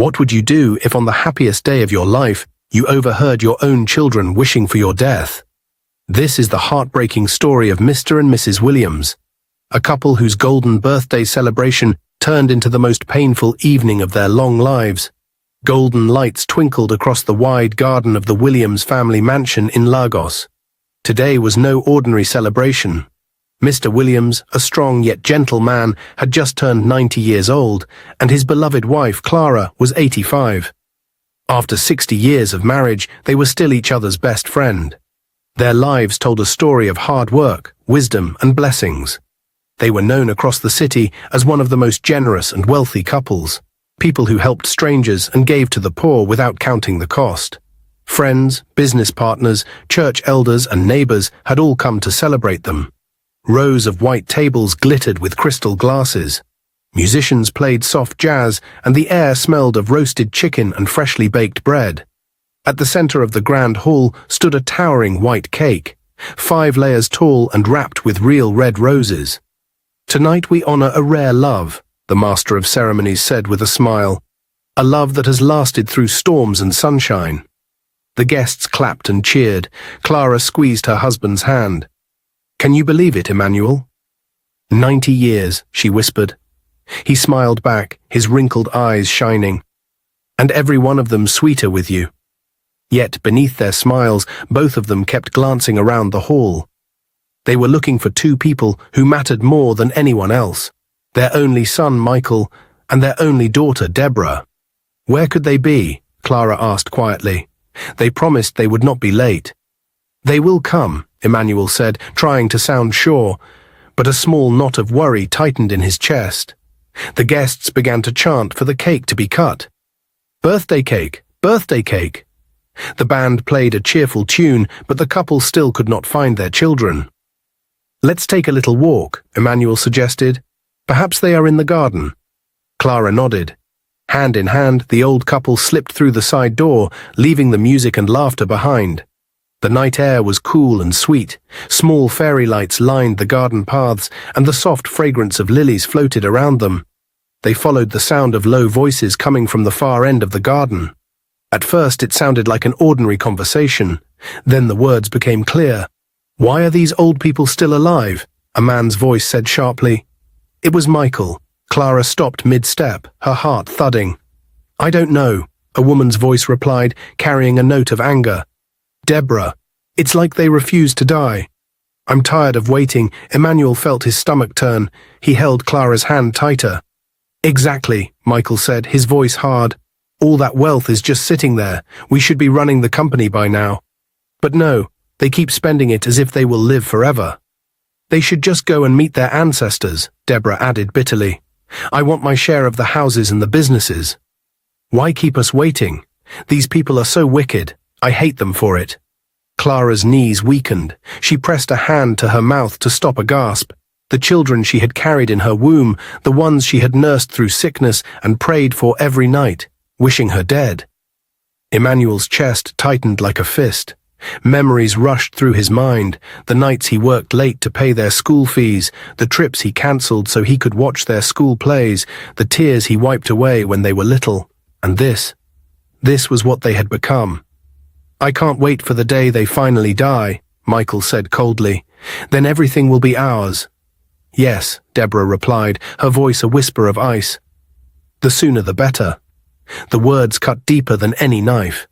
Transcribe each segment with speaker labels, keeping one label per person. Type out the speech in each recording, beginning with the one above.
Speaker 1: What would you do if on the happiest day of your life, you overheard your own children wishing for your death? This is the heartbreaking story of Mr. and Mrs. Williams, a couple whose golden birthday celebration turned into the most painful evening of their long lives. Golden lights twinkled across the wide garden of the Williams family mansion in Lagos. Today was no ordinary celebration. Mr. Williams, a strong yet gentle man, had just turned 90 years old, and his beloved wife, Clara, was 85. After 60 years of marriage, they were still each other's best friend. Their lives told a story of hard work, wisdom, and blessings. They were known across the city as one of the most generous and wealthy couples, people who helped strangers and gave to the poor without counting the cost. Friends, business partners, church elders, and neighbors had all come to celebrate them. Rows of white tables glittered with crystal glasses. Musicians played soft jazz, and the air smelled of roasted chicken and freshly baked bread. At the center of the grand hall stood a towering white cake, 5 layers tall and wrapped with real red roses. "Tonight we honor a rare love," the master of ceremonies said with a smile. "A love that has lasted through storms and sunshine." The guests clapped and cheered. Clara squeezed her husband's hand. "Can you believe it, Emmanuel?" 90 years, she whispered. He smiled back, his wrinkled eyes shining. "And every one of them sweeter with you." Yet beneath their smiles, both of them kept glancing around the hall. They were looking for 2 people who mattered more than anyone else. Their only son, Michael, and their only daughter, Deborah. "Where could they be?" Clara asked quietly. "They promised they would not be late." "They will come," Emmanuel said, trying to sound sure, but a small knot of worry tightened in his chest. The guests began to chant for the cake to be cut. "Birthday cake! Birthday cake!" The band played a cheerful tune, but the couple still could not find their children. "Let's take a little walk," Emmanuel suggested. "Perhaps they are in the garden." Clara nodded. Hand in hand, the old couple slipped through the side door, leaving the music and laughter behind. The night air was cool and sweet. Small fairy lights lined the garden paths, and the soft fragrance of lilies floated around them. They followed the sound of low voices coming from the far end of the garden. At first it sounded like an ordinary conversation. Then the words became clear. "Why are these old people still alive?" a man's voice said sharply. It was Michael. Clara stopped mid-step, her heart thudding. "I don't know," a woman's voice replied, carrying a note of anger. "Deborah, it's like they refuse to die." "I'm tired of waiting." Emmanuel felt his stomach turn. He held Clara's hand tighter. "Exactly," Michael said, his voice hard. "All that wealth is just sitting there. We should be running the company by now. But no, they keep spending it as if they will live forever." "They should just go and meet their ancestors," Deborah added bitterly. "I want my share of the houses and the businesses." "Why keep us waiting? These people are so wicked. I hate them for it." Clara's knees weakened. She pressed a hand to her mouth to stop a gasp. The children she had carried in her womb, the ones she had nursed through sickness and prayed for every night, wishing her dead. Emmanuel's chest tightened like a fist. Memories rushed through his mind, the nights he worked late to pay their school fees, the trips he cancelled so he could watch their school plays, the tears he wiped away when they were little. And this was what they had become. "I can't wait for the day they finally die," Michael said coldly. "Then everything will be ours." "Yes," Deborah replied, her voice a whisper of ice. "The sooner the better." The words cut deeper than any knife.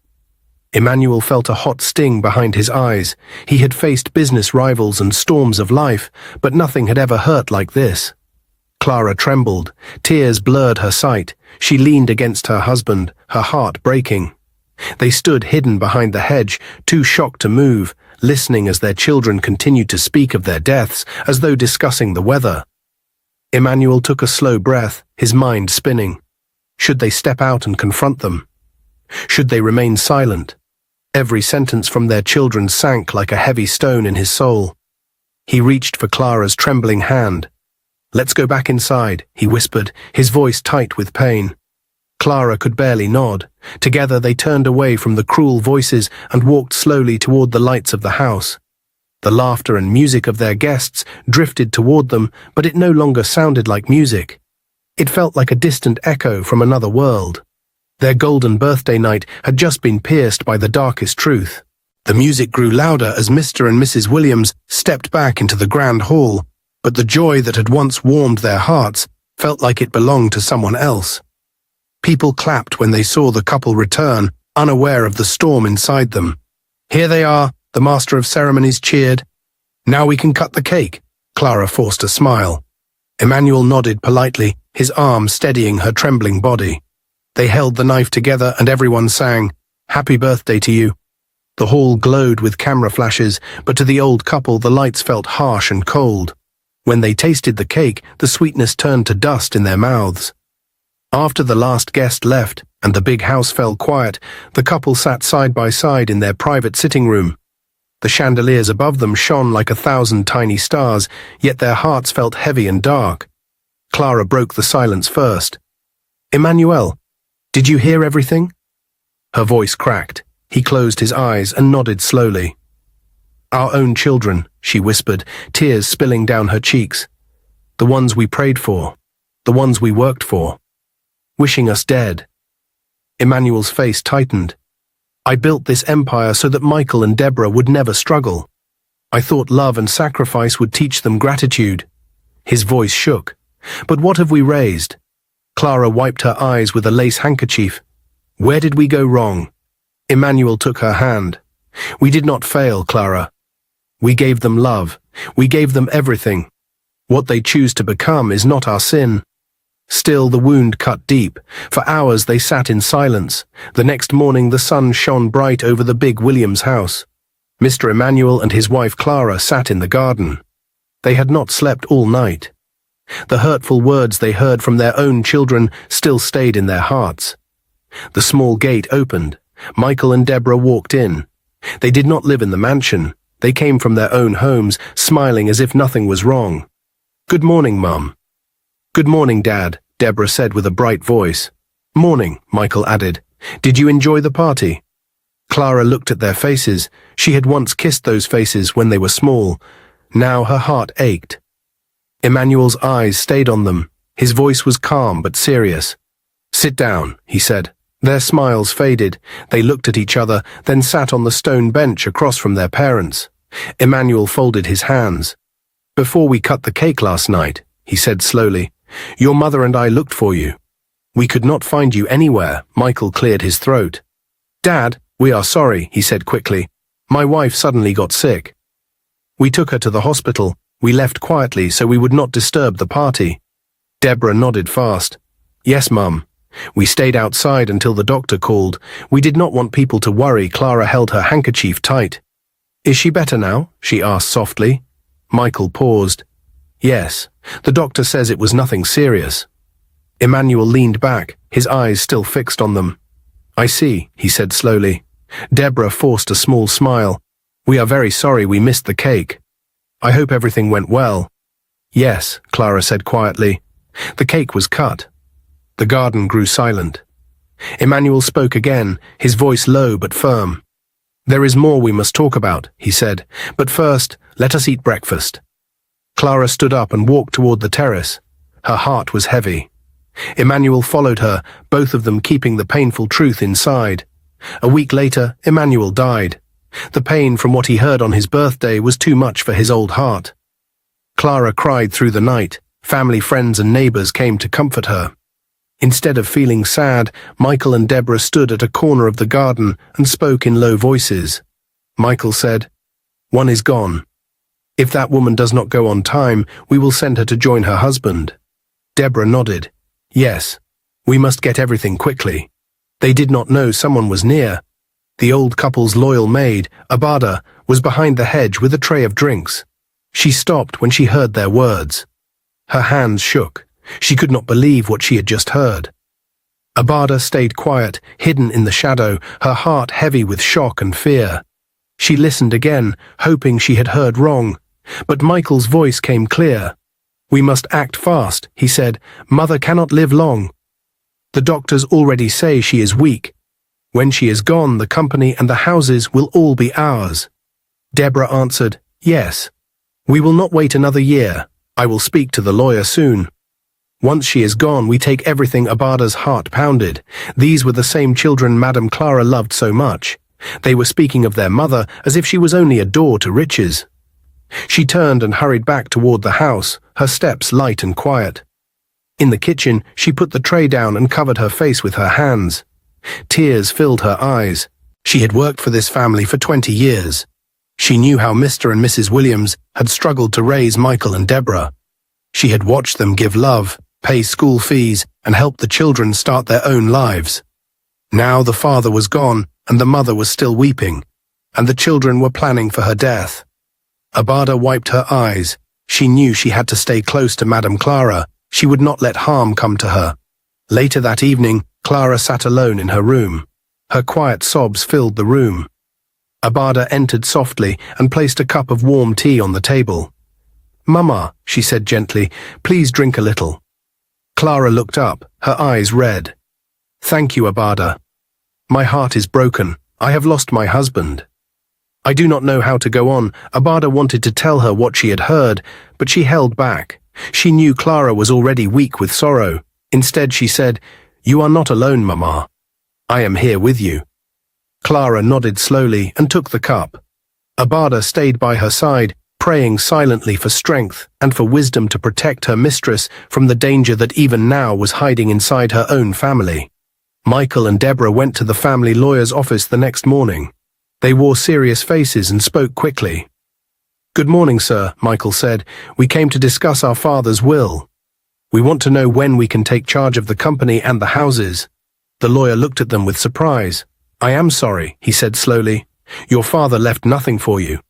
Speaker 1: Emmanuel felt a hot sting behind his eyes. He had faced business rivals and storms of life, but nothing had ever hurt like this. Clara trembled. Tears blurred her sight. She leaned against her husband, her heart breaking. They stood hidden behind the hedge, too shocked to move, listening as their children continued to speak of their deaths, as though discussing the weather. Emmanuel took a slow breath, his mind spinning. Should they step out and confront them? Should they remain silent? Every sentence from their children sank like a heavy stone in his soul. He reached for Clara's trembling hand. "Let's go back inside," he whispered, his voice tight with pain. Clara could barely nod. Together they turned away from the cruel voices and walked slowly toward the lights of the house. The laughter and music of their guests drifted toward them, but it no longer sounded like music. It felt like a distant echo from another world. Their golden birthday night had just been pierced by the darkest truth. The music grew louder as Mr. and Mrs. Williams stepped back into the grand hall, but the joy that had once warmed their hearts felt like it belonged to someone else. People clapped when they saw the couple return, unaware of the storm inside them. "Here they are," the master of ceremonies cheered. "Now we can cut the cake." Clara forced a smile. Emmanuel nodded politely, his arm steadying her trembling body. They held the knife together and everyone sang, "Happy birthday to you." The hall glowed with camera flashes, but to the old couple the lights felt harsh and cold. When they tasted the cake, the sweetness turned to dust in their mouths. After the last guest left and the big house fell quiet, the couple sat side by side in their private sitting room. The chandeliers above them shone like 1,000 tiny stars, yet their hearts felt heavy and dark. Clara broke the silence first. "Emmanuel, did you hear everything?" Her voice cracked. He closed his eyes and nodded slowly. "Our own children," she whispered, tears spilling down her cheeks. "The ones we prayed for. The ones we worked for. Wishing us dead." Emmanuel's face tightened. "I built this empire so that Michael and Deborah would never struggle. I thought love and sacrifice would teach them gratitude." His voice shook. "But what have we raised?" Clara wiped her eyes with a lace handkerchief. "Where did we go wrong?" Emmanuel took her hand. "We did not fail, Clara. We gave them love. We gave them everything. What they choose to become is not our sin." Still, the wound cut deep. For hours they sat in silence. The next morning the sun shone bright over the big Williams house. Mr. Emmanuel and his wife Clara sat in the garden. They had not slept all night. The hurtful words they heard from their own children still stayed in their hearts. The small gate opened. Michael and Deborah walked in. They did not live in the mansion. They came from their own homes, smiling as if nothing was wrong. "Good morning, Mum." "Good morning, Dad," Deborah said with a bright voice. "Morning," Michael added. "Did you enjoy the party?" Clara looked at their faces. She had once kissed those faces when they were small. Now her heart ached. Emmanuel's eyes stayed on them. His voice was calm but serious. "Sit down," he said. Their smiles faded. They looked at each other, then sat on the stone bench across from their parents. Emmanuel folded his hands. "Before we cut the cake last night," he said slowly, "your mother and I looked for you. We could not find you anywhere." Michael cleared his throat. "Dad, we are sorry," he said quickly. "My wife suddenly got sick. We took her to the hospital. We left quietly so we would not disturb the party." Deborah nodded fast. "Yes, Mum. We stayed outside until the doctor called. We did not want people to worry." Clara held her handkerchief tight. "Is she better now?" she asked softly. Michael paused. "Yes. The doctor says it was nothing serious." Emmanuel leaned back, his eyes still fixed on them. "I see," he said slowly. Deborah forced a small smile. "We are very sorry we missed the cake. I hope everything went well." "Yes," Clara said quietly. The cake was cut. The garden grew silent. Emmanuel spoke again, his voice low but firm. "There is more we must talk about," he said, "but first, let us eat breakfast." Clara stood up and walked toward the terrace. Her heart was heavy. Emmanuel followed her, both of them keeping the painful truth inside. A week later, Emmanuel died. The pain from what he heard on his birthday was too much for his old heart. Clara cried through the night. Family, friends, and neighbors came to comfort her. Instead of feeling sad, Michael and Deborah stood at a corner of the garden and spoke in low voices. Michael said, "One is gone. If that woman does not go on time, we will send her to join her husband." Deborah nodded. "Yes, we must get everything quickly." They did not know someone was near. The old couple's loyal maid, Abada, was behind the hedge with a tray of drinks. She stopped when she heard their words. Her hands shook. She could not believe what she had just heard. Abada stayed quiet, hidden in the shadow, her heart heavy with shock and fear. She listened again, hoping she had heard wrong. But Michael's voice came clear. "We must act fast," he said. "Mother cannot live long. The doctors already say she is weak. When she is gone, the company and the houses will all be ours." Deborah answered, "Yes. We will not wait another year. I will speak to the lawyer soon." Once she is gone, we take everything. Abada's heart pounded. These were the same children Madame Clara loved so much. They were speaking of their mother as if she was only a door to riches. She turned and hurried back toward the house, her steps light and quiet. In the kitchen, she put the tray down and covered her face with her hands. Tears filled her eyes. She had worked for this family for 20 years. She knew how Mr. and Mrs. Williams had struggled to raise Michael and Deborah. She had watched them give love, pay school fees, and help the children start their own lives. Now the father was gone, and the mother was still weeping, and the children were planning for her death. Abada wiped her eyes. She knew she had to stay close to Madame Clara. She would not let harm come to her. Later that evening, Clara sat alone in her room. Her quiet sobs filled the room. Abada entered softly and placed a cup of warm tea on the table. "Mama," she said gently, "please drink a little." Clara looked up, her eyes red. "Thank you, Abada. My heart is broken. I have lost my husband." I do not know how to go on. Abada wanted to tell her what she had heard, but she held back. She knew Clara was already weak with sorrow. Instead she said, "You are not alone, Mama. I am here with you." Clara nodded slowly and took the cup. Abada stayed by her side, praying silently for strength and for wisdom to protect her mistress from the danger that even now was hiding inside her own family. Michael and Deborah went to the family lawyer's office the next morning. They wore serious faces and spoke quickly. "Good morning, sir," Michael said. "We came to discuss our father's will. We want to know when we can take charge of the company and the houses." The lawyer looked at them with surprise. "I am sorry," he said slowly. "Your father left nothing for you.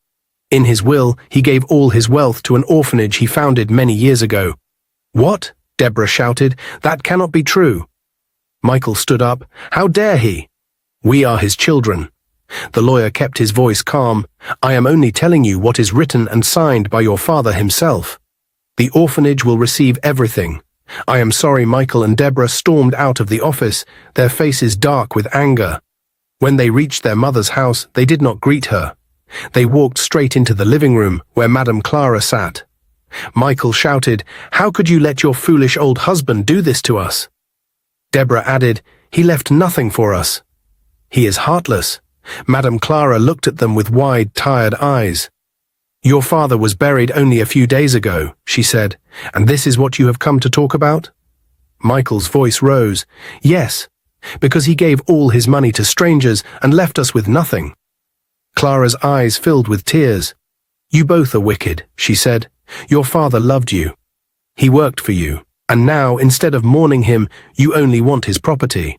Speaker 1: In his will, he gave all his wealth to an orphanage he founded many years ago." "What?" Deborah shouted. "That cannot be true." Michael stood up. "How dare he? We are his children." The lawyer kept his voice calm. "I am only telling you what is written and signed by your father himself. The orphanage will receive everything. I am sorry." Michael and Deborah stormed out of the office, their faces dark with anger. When they reached their mother's house, they did not greet her. They walked straight into the living room where Madame Clara sat. Michael shouted, "How could you let your foolish old husband do this to us?" Deborah added, "He left nothing for us. He is heartless." Madame Clara looked at them with wide, tired eyes. "Your father was buried only a few days ago," she said, "and this is what you have come to talk about?" Michael's voice rose. "Yes, because he gave all his money to strangers and left us with nothing." Clara's eyes filled with tears. "You both are wicked," she said. "Your father loved you. He worked for you, and now, instead of mourning him, you only want his property."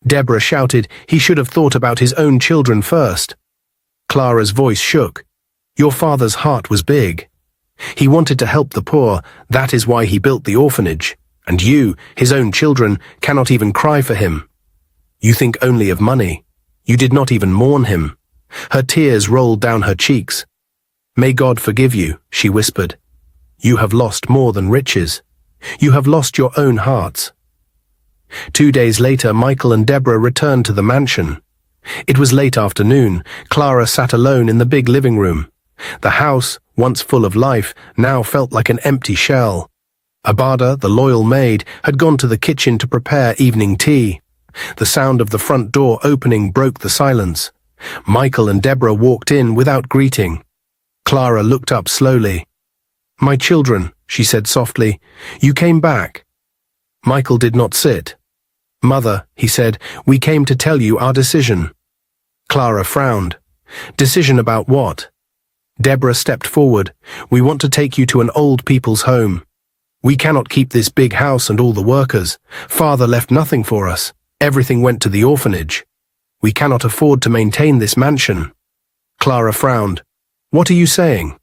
Speaker 1: Deborah shouted, "He should have thought about his own children first." Clara's voice shook. "Your father's heart was big. He wanted to help the poor. That is why he built the orphanage. And you, his own children, cannot even cry for him. You think only of money. You did not even mourn him." Her tears rolled down her cheeks. "May God forgive you," she whispered. "You have lost more than riches. You have lost your own hearts." 2 days later, Michael and Deborah returned to the mansion. It was late afternoon. Clara sat alone in the big living room. The house, once full of life, now felt like an empty shell. Abada, the loyal maid, had gone to the kitchen to prepare evening tea. The sound of the front door opening broke the silence. Michael and Deborah walked in without greeting. Clara looked up slowly. "My children," she said softly, "you came back." Michael did not sit. "Mother," he said, "we came to tell you our decision." Clara frowned. "Decision about what?" Deborah stepped forward. "We want to take you to an old people's home. We cannot keep this big house and all the workers. Father left nothing for us. Everything went to the orphanage. We cannot afford to maintain this mansion." Clara frowned. "What are you saying?"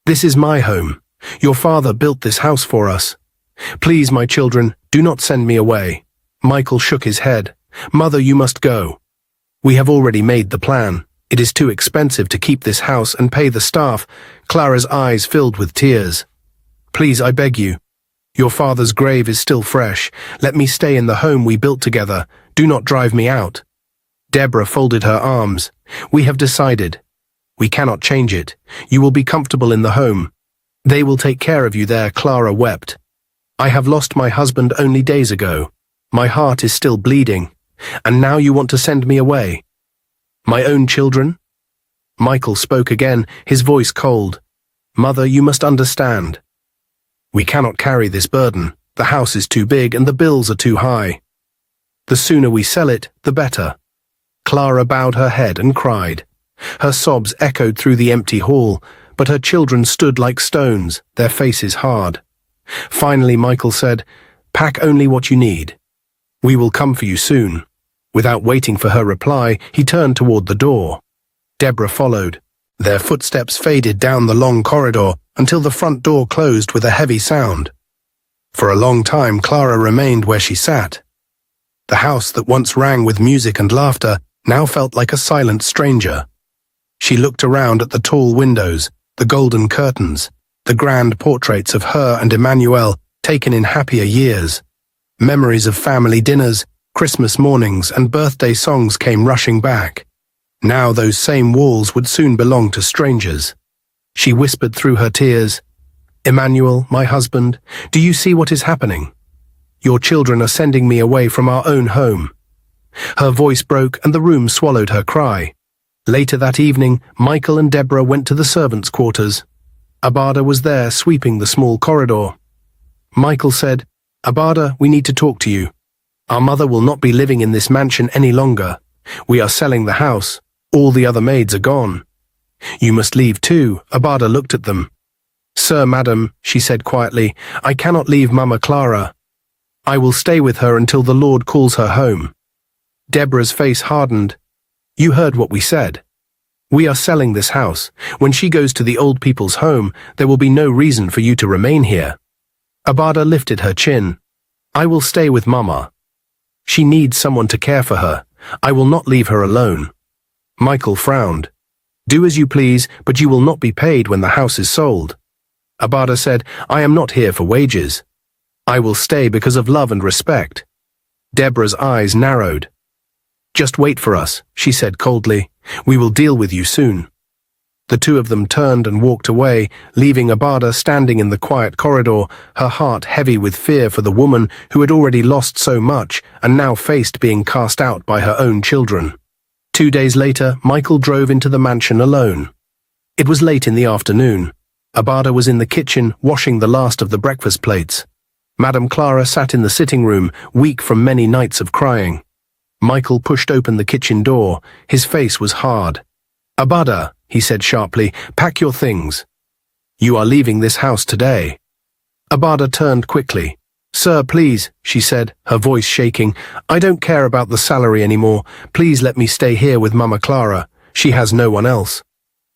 Speaker 1: "This is my home. Your father built this house for us. Please, my children, do not send me away." Michael shook his head. "Mother, you must go. We have already made the plan. It is too expensive to keep this house and pay the staff." Clara's eyes filled with tears. "Please, I beg you. Your father's grave is still fresh. Let me stay in the home we built together. Do not drive me out." Deborah folded her arms. "We have decided. We cannot change it. You will be comfortable in the home. They will take care of you there." Clara wept. I have lost my husband only days ago. My heart is still bleeding, and now you want to send me away. My own children? Michael spoke again, his voice cold. Mother, you must understand. We cannot carry this burden. The house is too big and the bills are too high. The sooner we sell it, the better. Clara bowed her head and cried. Her sobs echoed through the empty hall, but her children stood like stones, their faces hard. Finally, Michael said, Pack only what you need. We will come for you soon. Without waiting for her reply, he turned toward the door. Deborah followed. Their footsteps faded down the long corridor until the front door closed with a heavy sound. For a long time, Clara remained where she sat. The house that once rang with music and laughter now felt like a silent stranger. She looked around at the tall windows, the golden curtains, the grand portraits of her and Emmanuel taken in happier years. Memories of family dinners, Christmas mornings, and birthday songs came rushing back. Now those same walls would soon belong to strangers. She whispered through her tears, Emmanuel, my husband, do you see what is happening? Your children are sending me away from our own home. Her voice broke and the room swallowed her cry. Later that evening, Michael and Deborah went to the servants' quarters. Abada was there, sweeping the small corridor. Michael said, Abada, we need to talk to you. Our mother will not be living in this mansion any longer. We are selling the house. All the other maids are gone. You must leave too. Abada looked at them. Sir, madam, she said quietly, I cannot leave Mama Clara. I will stay with her until the Lord calls her home. Deborah's face hardened. You heard what we said. We are selling this house. When she goes to the old people's home, there will be no reason for you to remain here. Abada lifted her chin. I will stay with Mama. She needs someone to care for her. I will not leave her alone. Michael frowned. Do as you please, but you will not be paid when the house is sold. Abada said, I am not here for wages. I will stay because of love and respect. Deborah's eyes narrowed. Just wait for us, she said coldly. We will deal with you soon. The two of them turned and walked away, leaving Abada standing in the quiet corridor, her heart heavy with fear for the woman who had already lost so much and now faced being cast out by her own children. 2 days later, Michael drove into the mansion alone. It was late in the afternoon. Abada was in the kitchen, washing the last of the breakfast plates. Madame Clara sat in the sitting room, weak from many nights of crying. Michael pushed open the kitchen door. His face was hard. Abada, he said sharply, pack your things. You are leaving this house today. Abada turned quickly. Sir, please, she said, her voice shaking. I don't care about the salary anymore. Please let me stay here with Mama Clara. She has no one else.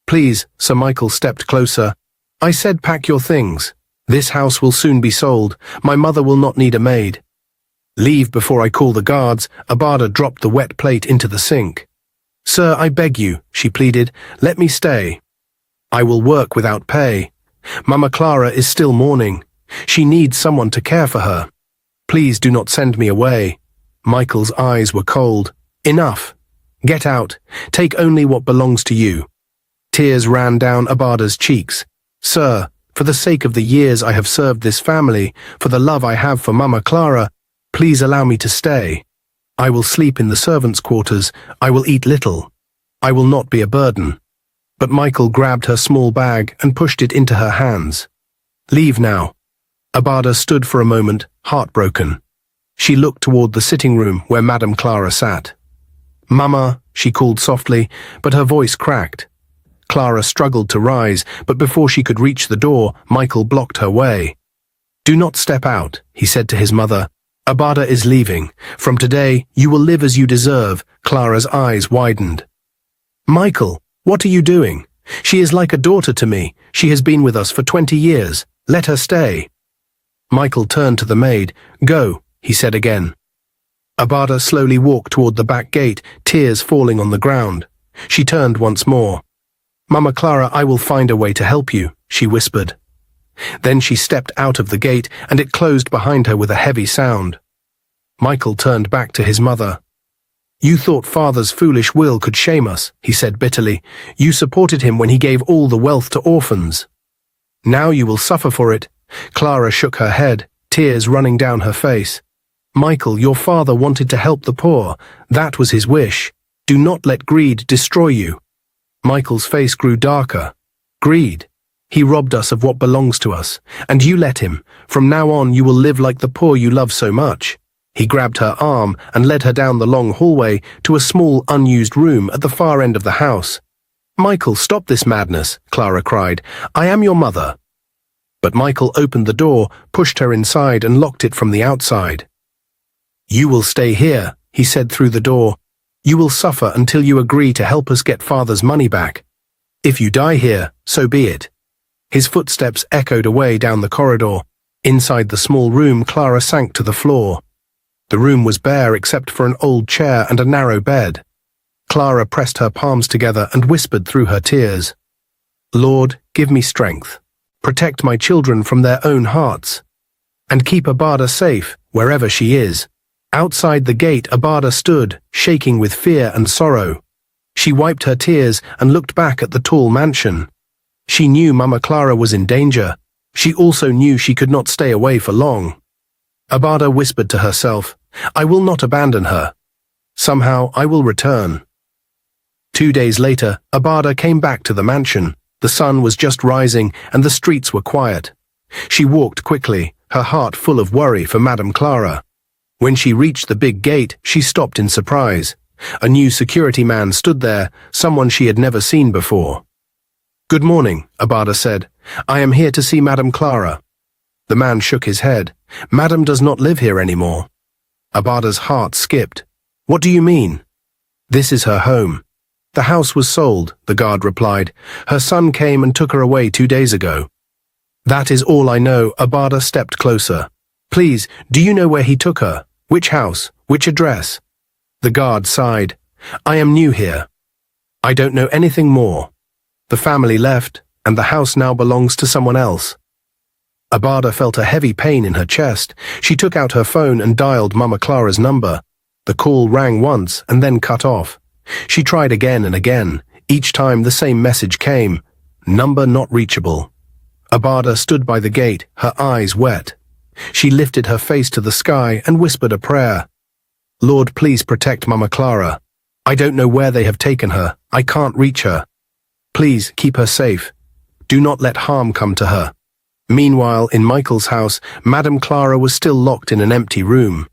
Speaker 1: Please, Sir Michael stepped closer. I said pack your things. This house will soon be sold. My mother will not need a maid. Leave before I call the guards. Abada dropped the wet plate into the sink. Sir, I beg you, she pleaded, let me stay. I will work without pay. Mama Clara is still mourning. She needs someone to care for her. Please do not send me away. Michael's eyes were cold. Enough. Get out. Take only what belongs to you. Tears ran down Abada's cheeks. Sir, for the sake of the years I have served this family, for the love I have for Mama Clara, please allow me to stay. I will sleep in the servants' quarters. I will eat little. I will not be a burden. But Michael grabbed her small bag and pushed it into her hands. Leave now. Abada stood for a moment, heartbroken. She looked toward the sitting room where Madame Clara sat. Mama, she called softly, but her voice cracked. Clara struggled to rise, but before she could reach the door, Michael blocked her way. Do not step out, he said to his mother. Abada is leaving. From today, you will live as you deserve. Clara's eyes widened. Michael, what are you doing? She is like a daughter to me. She has been with us for 20 years. Let her stay. Michael turned to the maid. Go, he said again. Abada slowly walked toward the back gate, tears falling on the ground. She turned once more. Mama Clara, I will find a way to help you, she whispered. Then she stepped out of the gate, and it closed behind her with a heavy sound. Michael turned back to his mother. You thought father's foolish will could shame us, he said bitterly. You supported him when he gave all the wealth to orphans. Now you will suffer for it. Clara shook her head, tears running down her face. "Michael, your father wanted to help the poor. That was his wish. Do not let greed destroy you." Michael's face grew darker. "Greed? He robbed us of what belongs to us, and you let him. From now on you will live like the poor you love so much." He grabbed her arm and led her down the long hallway to a small, unused room at the far end of the house. "Michael, stop this madness," Clara cried. "I am your mother." But Michael opened the door, pushed her inside, and locked it from the outside. "You will stay here," he said through the door. "You will suffer until you agree to help us get father's money back. If you die here, so be it." His footsteps echoed away down the corridor. Inside the small room, Clara sank to the floor. The room was bare except for an old chair and a narrow bed. Clara pressed her palms together and whispered through her tears, "Lord, give me strength. Protect my children from their own hearts. And keep Abada safe, wherever she is." Outside the gate, Abada stood, shaking with fear and sorrow. She wiped her tears and looked back at the tall mansion. She knew Mama Clara was in danger. She also knew she could not stay away for long. Abada whispered to herself, "I will not abandon her. Somehow I will return." 2 days later, Abada came back to the mansion. The sun was just rising and the streets were quiet. She walked quickly, her heart full of worry for Madame Clara. When she reached the big gate, she stopped in surprise. A new security man stood there, someone she had never seen before. "Good morning," Abada said. "I am here to see Madame Clara." The man shook his head. "Madame does not live here anymore." Abada's heart skipped. "What do you mean?" "This is her home." "The house was sold," the guard replied. "Her son came and took her away 2 days ago." "That is all I know." Abada stepped closer. "Please, do you know where he took her? Which house? Which address?" The guard sighed. "I am new here. I don't know anything more. The family left, and the house now belongs to someone else." Abada felt a heavy pain in her chest. She took out her phone and dialed Mama Clara's number. The call rang once and then cut off. She tried again and again. Each time the same message came, "Number not reachable." Abada stood by the gate, her eyes wet. She lifted her face to the sky and whispered a prayer. "Lord, please protect Mama Clara. I don't know where they have taken her. I can't reach her. Please keep her safe. Do not let harm come to her." Meanwhile, in Michael's house, Madame Clara was still locked in an empty room.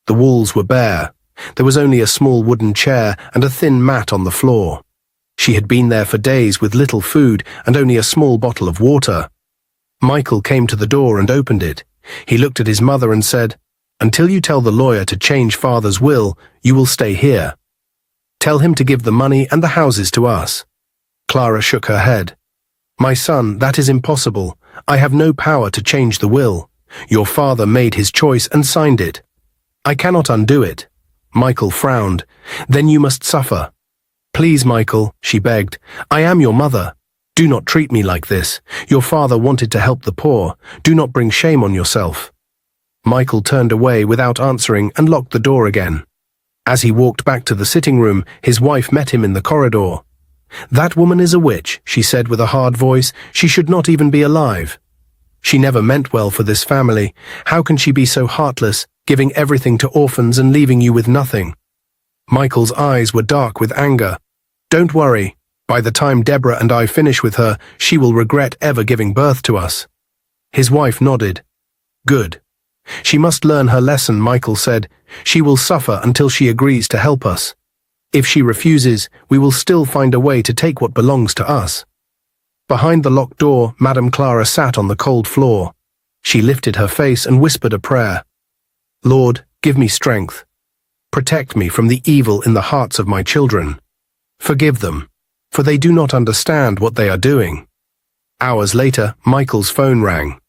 Speaker 1: The walls were bare. There was only a small wooden chair and a thin mat on the floor. She had been there for days with little food and only a small bottle of water. Michael came to the door and opened it. He looked at his mother and said, "Until you tell the lawyer to change father's will, you will stay here. Tell him to give the money and the houses to us." Clara shook her head. "My son, that is impossible. I have no power to change the will. Your father made his choice and signed it. I cannot undo it." Michael frowned. "Then you must suffer." "Please, Michael," she begged. "I am your mother. Do not treat me like this. Your father wanted to help the poor. Do not bring shame on yourself." Michael turned away without answering and locked the door again. As he walked back to the sitting room, his wife met him in the corridor. "That woman is a witch," she said with a hard voice. "She should not even be alive. She never meant well for this family. How can she be so heartless, giving everything to orphans and leaving you with nothing?" Michael's eyes were dark with anger. "Don't worry. By the time Deborah and I finish with her, she will regret ever giving birth to us." His wife nodded. "Good. She must learn her lesson," Michael said. "She will suffer until she agrees to help us. If she refuses, we will still find a way to take what belongs to us." Behind the locked door, Madame Clara sat on the cold floor. She lifted her face and whispered a prayer. "Lord, give me strength. Protect me from the evil in the hearts of my children. Forgive them, for they do not understand what they are doing." Hours later, Michael's phone rang.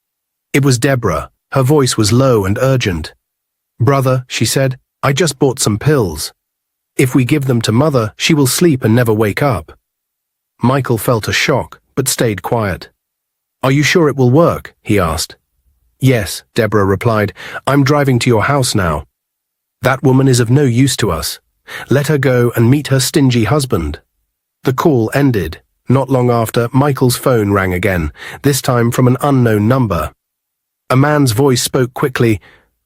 Speaker 1: It was Deborah. Her voice was low and urgent. "Brother," she said, "I just bought some pills. If we give them to Mother, she will sleep and never wake up." Michael felt a shock, but stayed quiet. "Are you sure it will work?" he asked. "Yes," Deborah replied. "I'm driving to your house now. That woman is of no use to us. Let her go and meet her stingy husband." The call ended. Not long after, Michael's phone rang again, this time from an unknown number. A man's voice spoke quickly.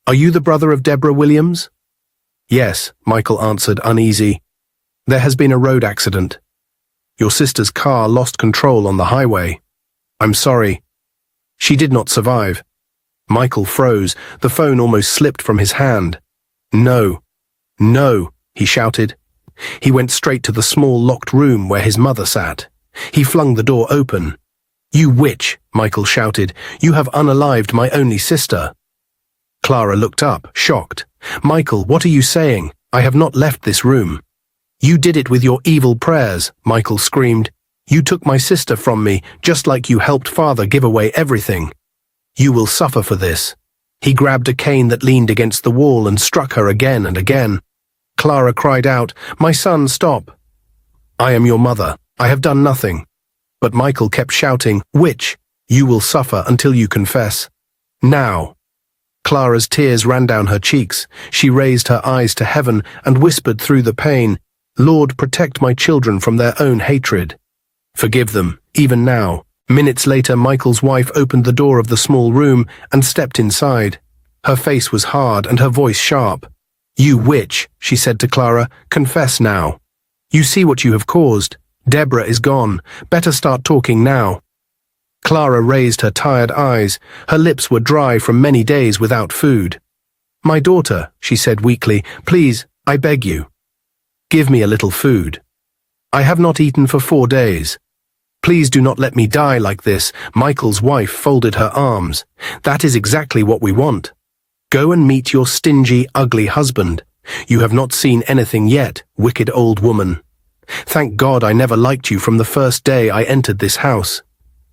Speaker 1: "Are you the brother of Deborah Williams?" "Yes," Michael answered, uneasy. "There has been a road accident. Your sister's car lost control on the highway. I'm sorry. She did not survive." Michael froze. The phone almost slipped from his hand. "No. No," he shouted. He went straight to the small locked room where his mother sat. He flung the door open. "You witch," Michael shouted. "You have unalived my only sister." Clara looked up, shocked. "Michael, what are you saying? I have not left this room." "You did it with your evil prayers," Michael screamed. "You took my sister from me, just like you helped Father give away everything. You will suffer for this." He grabbed a cane that leaned against the wall and struck her again and again. Clara cried out, "My son, stop." "I am your mother. I have done nothing." But Michael kept shouting, "Witch, you will suffer until you confess. Now." Clara's tears ran down her cheeks. She raised her eyes to heaven and whispered through the pain, "Lord, protect my children from their own hatred. Forgive them, even now." Minutes later, Michael's wife opened the door of the small room and stepped inside. Her face was hard and her voice sharp. "You witch," she said to Clara, "confess now. You see what you have caused. Deborah is gone. Better start talking now." Clara raised her tired eyes. Her lips were dry from many days without food. "My daughter," she said weakly, "please, I beg you. Give me a little food. I have not eaten for 4 days. Please do not let me die like this." Michael's wife folded her arms. "That is exactly what we want. Go and meet your stingy, ugly husband. You have not seen anything yet, wicked old woman. Thank God I never liked you from the first day I entered this house."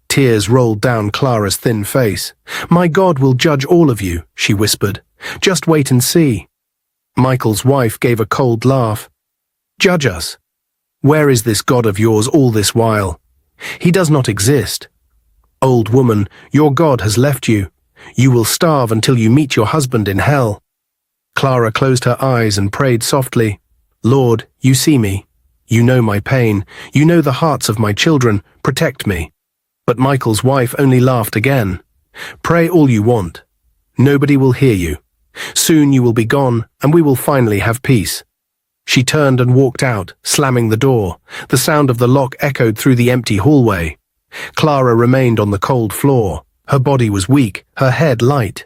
Speaker 1: Tears rolled down Clara's thin face. "My God will judge all of you," she whispered. "Just wait and see." Michael's wife gave a cold laugh. "Judge us? Where is this God of yours all this while? He does not exist. Old woman, your God has left you. You will starve until you meet your husband in hell." Clara closed her eyes and prayed softly, "Lord, you see me. You know my pain. You know the hearts of my children. Protect me." But Michael's wife only laughed again. "Pray all you want. Nobody will hear you. Soon you will be gone, and we will finally have peace." She turned and walked out, slamming the door. The sound of the lock echoed through the empty hallway. Clara remained on the cold floor. Her body was weak, her head light.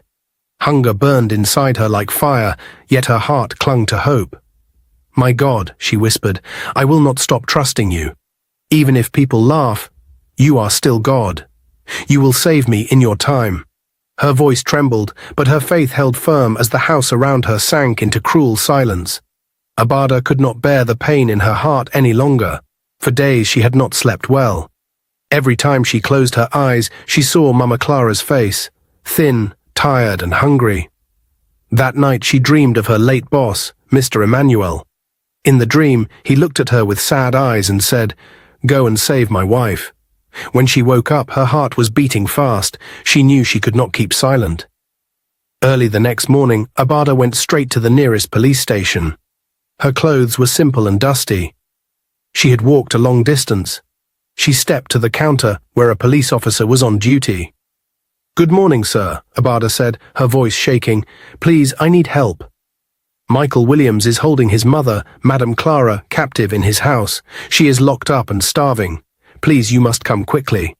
Speaker 1: Hunger burned inside her like fire, yet her heart clung to hope. "My God," she whispered, "I will not stop trusting you. Even if people laugh, you are still God. You will save me in your time." Her voice trembled, but her faith held firm as the house around her sank into cruel silence. Abada could not bear the pain in her heart any longer. For days she had not slept well. Every time she closed her eyes, she saw Mama Clara's face, thin, tired and hungry. That night she dreamed of her late boss, Mr. Emmanuel. In the dream, he looked at her with sad eyes and said, "Go and save my wife." When she woke up, her heart was beating fast. She knew she could not keep silent. Early the next morning, Abada went straight to the nearest police station. Her clothes were simple and dusty. She had walked a long distance. She stepped to the counter where a police officer was on duty. "Good morning, sir," Abada said, her voice shaking. "Please, I need help. Michael Williams is holding his mother, Madame Clara, captive in his house. She is locked up and starving. Please, you must come quickly."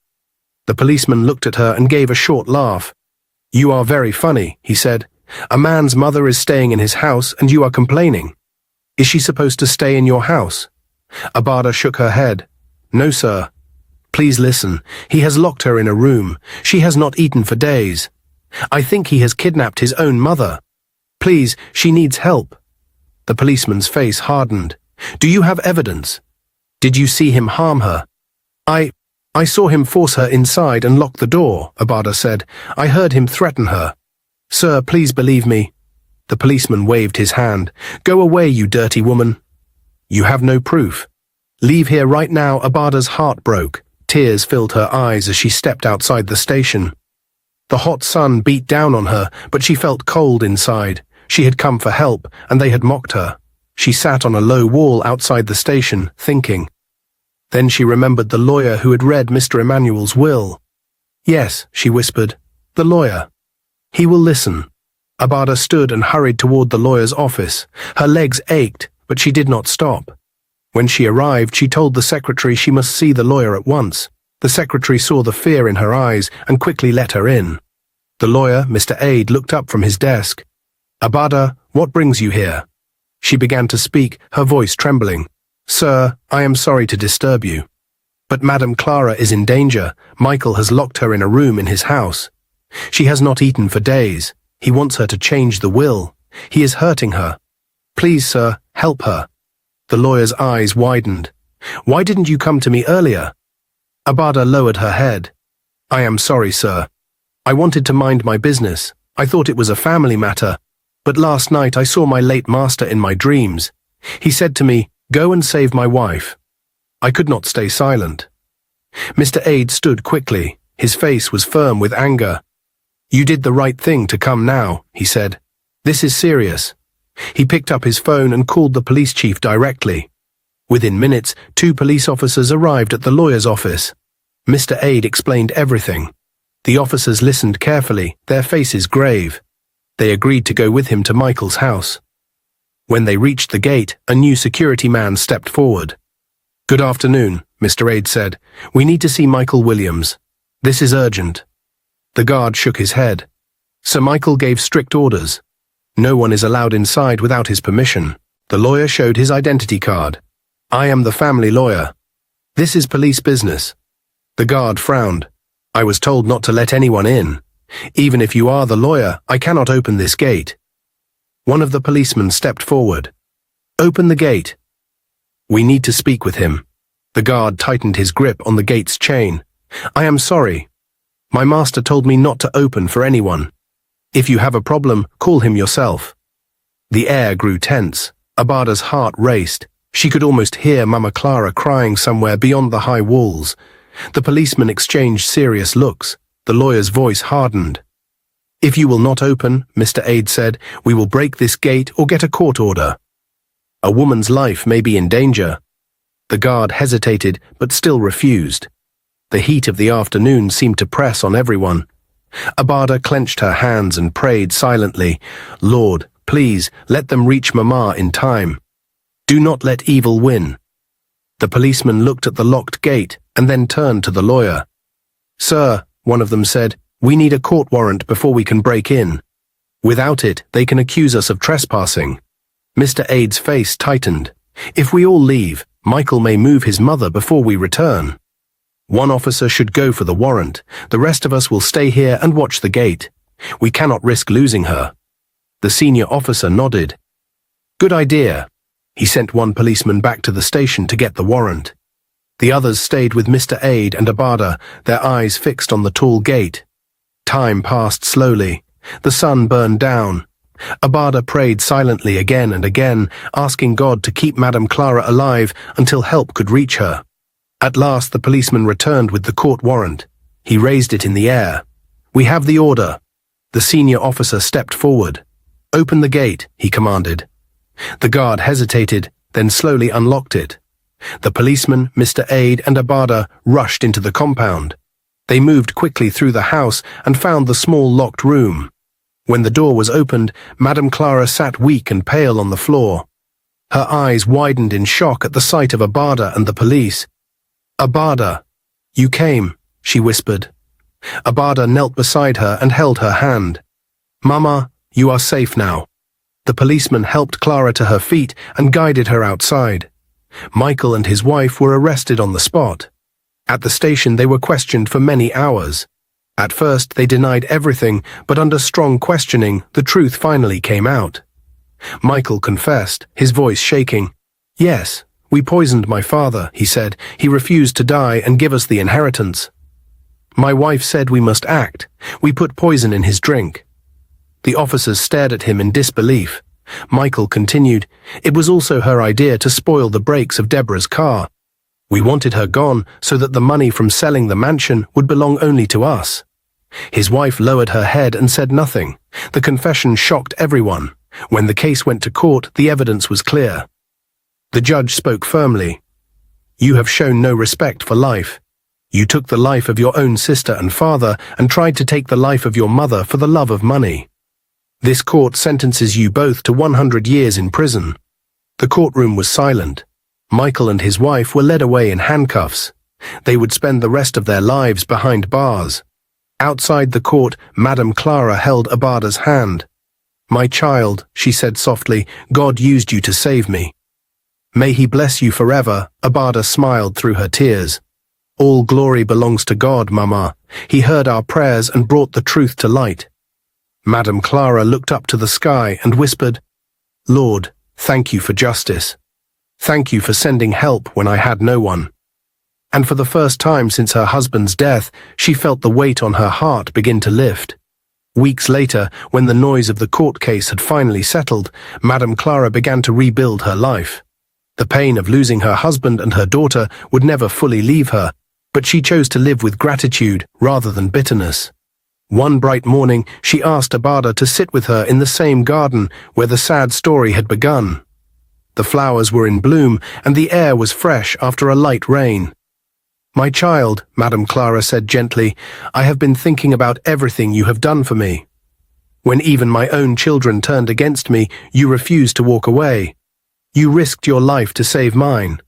Speaker 1: The policeman looked at her and gave a short laugh. "You are very funny," he said. "A man's mother is staying in his house and you are complaining. Is she supposed to stay in your house?" Abada shook her head. "No, sir. Please listen. He has locked her in a room. She has not eaten for days. I think he has kidnapped his own mother. Please, she needs help." The policeman's face hardened. "Do you have evidence? Did you see him harm her?" I saw him force her inside and lock the door," Abada said. "I heard him threaten her. Sir, please believe me." The policeman waved his hand. "Go away, you dirty woman. You have no proof. Leave here right now." Abada's heart broke. Tears filled her eyes as she stepped outside the station. The hot sun beat down on her, but she felt cold inside. She had come for help, and they had mocked her. She sat on a low wall outside the station, thinking. Then she remembered the lawyer who had read Mr. Emmanuel's will. "Yes," she whispered, "the lawyer. He will listen. Abada stood and hurried toward the lawyer's office. Her legs ached, but she did not stop. When she arrived, she told the secretary she must see the lawyer at once. The secretary saw the fear in her eyes and quickly let her in. The lawyer, Mr. Aid, looked up from his desk. "Abada, what brings you here?" She began to speak, her voice trembling. "Sir, I am sorry to disturb you. But Madame Clara is in danger. Michael has locked her in a room in his house. She has not eaten for days. He wants her to change the will. He is hurting her. Please, sir, help her." The lawyer's eyes widened. "Why didn't you come to me earlier?" Abada lowered her head. "I am sorry, sir. I wanted to mind my business. I thought it was a family matter. But last night I saw my late master in my dreams. He said to me, 'Go and save my wife.' I could not stay silent." Mr. Aid stood quickly. His face was firm with anger. "You did the right thing to come now," he said. "This is serious." He picked up his phone and called the police chief directly. Within minutes, 2 police officers arrived at the lawyer's office. Mr. Aid explained everything. The officers listened carefully, their faces grave. They agreed to go with him to Michael's house. When they reached the gate, a new security man stepped forward. "Good afternoon," Mr. Aid said. "We need to see Michael Williams. This is urgent." The guard shook his head. Sir Michael gave strict orders. No one is allowed inside without his permission. The lawyer showed his identity card. "I am the family lawyer. This is police business." The guard frowned. "I was told not to let anyone in. Even if you are the lawyer, I cannot open this gate." One of the policemen stepped forward. "Open the gate. We need to speak with him." The guard tightened his grip on the gate's chain. "I am sorry. My master told me not to open for anyone. If you have a problem, call him yourself." The air grew tense. Abada's heart raced. She could almost hear Mama Clara crying somewhere beyond the high walls. The policemen exchanged serious looks. The lawyer's voice hardened. "If you will not open," Mr. Aid said, "we will break this gate or get a court order. A woman's life may be in danger." The guard hesitated, but still refused. The heat of the afternoon seemed to press on everyone. Abada clenched her hands and prayed silently, "Lord, please, let them reach Mama in time. Do not let evil win." The policeman looked at the locked gate and then turned to the lawyer. "Sir," one of them said, "we need a court warrant before we can break in. Without it, they can accuse us of trespassing." Mr. Aid's face tightened. "If we all leave, Michael may move his mother before we return. One officer should go for the warrant. The rest of us will stay here and watch the gate. We cannot risk losing her." The senior officer nodded. "Good idea." He sent one policeman back to the station to get the warrant. The others stayed with Mr. Aid and Abada, their eyes fixed on the tall gate. Time passed slowly. The sun burned down. Abada prayed silently again and again, asking God to keep Madame Clara alive until help could reach her. At last the policeman returned with the court warrant. He raised it in the air. "We have the order." The senior officer stepped forward. "Open the gate," he commanded. The guard hesitated, then slowly unlocked it. The policeman, Mr. Aid, and Abada rushed into the compound. They moved quickly through the house and found the small locked room. When the door was opened, Madame Clara sat weak and pale on the floor. Her eyes widened in shock at the sight of Abada and the police. "Abada, you came," she whispered. Abada knelt beside her and held her hand. "Mama, you are safe now." The policeman helped Clara to her feet and guided her outside. Michael and his wife were arrested on the spot. At the station they were questioned for many hours. At first they denied everything, but under strong questioning, the truth finally came out. Michael confessed, his voice shaking. "Yes, we poisoned my father," he said. "He refused to die and give us the inheritance. My wife said we must act. We put poison in his drink." The officers stared at him in disbelief. Michael continued, "It was also her idea to spoil the brakes of Deborah's car. We wanted her gone so that the money from selling the mansion would belong only to us." His wife lowered her head and said nothing. The confession shocked everyone. When the case went to court, the evidence was clear. The judge spoke firmly. "You have shown no respect for life. You took the life of your own sister and father and tried to take the life of your mother for the love of money. This court sentences you both to 100 years in prison." The courtroom was silent. Michael and his wife were led away in handcuffs. They would spend the rest of their lives behind bars. Outside the court, Madame Clara held Abada's hand. "My child," she said softly, "God used you to save me." "May he bless you forever," Abada smiled through her tears. "All glory belongs to God, Mama. He heard our prayers and brought the truth to light." Madame Clara looked up to the sky and whispered, "Lord, thank you for justice. Thank you for sending help when I had no one." And for the first time since her husband's death, she felt the weight on her heart begin to lift. Weeks later, when the noise of the court case had finally settled, Madame Clara began to rebuild her life. The pain of losing her husband and her daughter would never fully leave her, but she chose to live with gratitude rather than bitterness. One bright morning, she asked Abada to sit with her in the same garden where the sad story had begun. The flowers were in bloom, and the air was fresh after a light rain. "My child," Madame Clara said gently, "I have been thinking about everything you have done for me. When even my own children turned against me, you refused to walk away. You risked your life to save mine.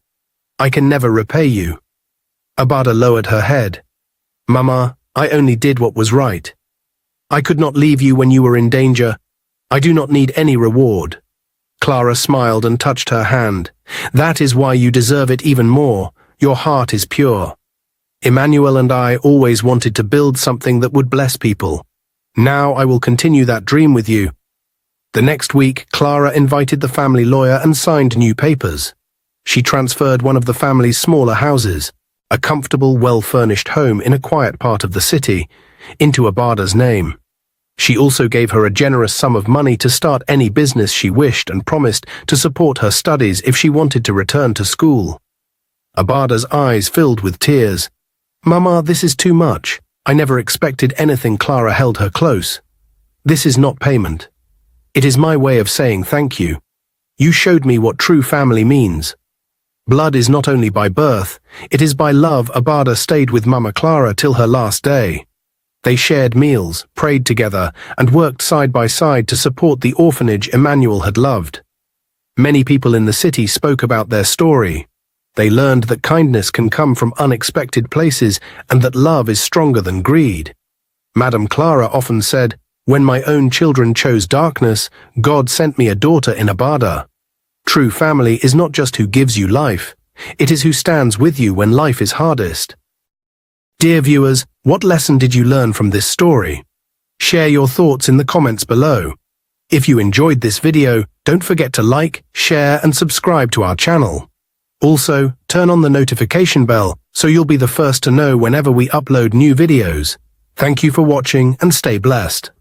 Speaker 1: I can never repay you." Abada lowered her head. "Mama, I only did what was right. I could not leave you when you were in danger. I do not need any reward." Clara smiled and touched her hand. "That is why you deserve it even more. Your heart is pure. Emmanuel and I always wanted to build something that would bless people. Now I will continue that dream with you." The next week, Clara invited the family lawyer and signed new papers. She transferred one of the family's smaller houses, a comfortable, well-furnished home in a quiet part of the city, into Abada's name. She also gave her a generous sum of money to start any business she wished and promised to support her studies if she wanted to return to school. Abada's eyes filled with tears. "Mama, this is too much. I never expected anything." Clara held her close. "This is not payment. It is my way of saying thank you. You showed me what true family means. Blood is not only by birth, it is by love." Abada stayed with Mama Clara till her last day. They shared meals, prayed together, and worked side by side to support the orphanage Emmanuel had loved. Many people in the city spoke about their story. They learned that kindness can come from unexpected places and that love is stronger than greed. Madame Clara often said, "When my own children chose darkness, God sent me a daughter in Abada." True family is not just who gives you life, it is who stands with you when life is hardest. Dear viewers, what lesson did you learn from this story? Share your thoughts in the comments below. If you enjoyed this video, don't forget to like, share, and subscribe to our channel. Also, turn on the notification bell so you'll be the first to know whenever we upload new videos. Thank you for watching and stay blessed.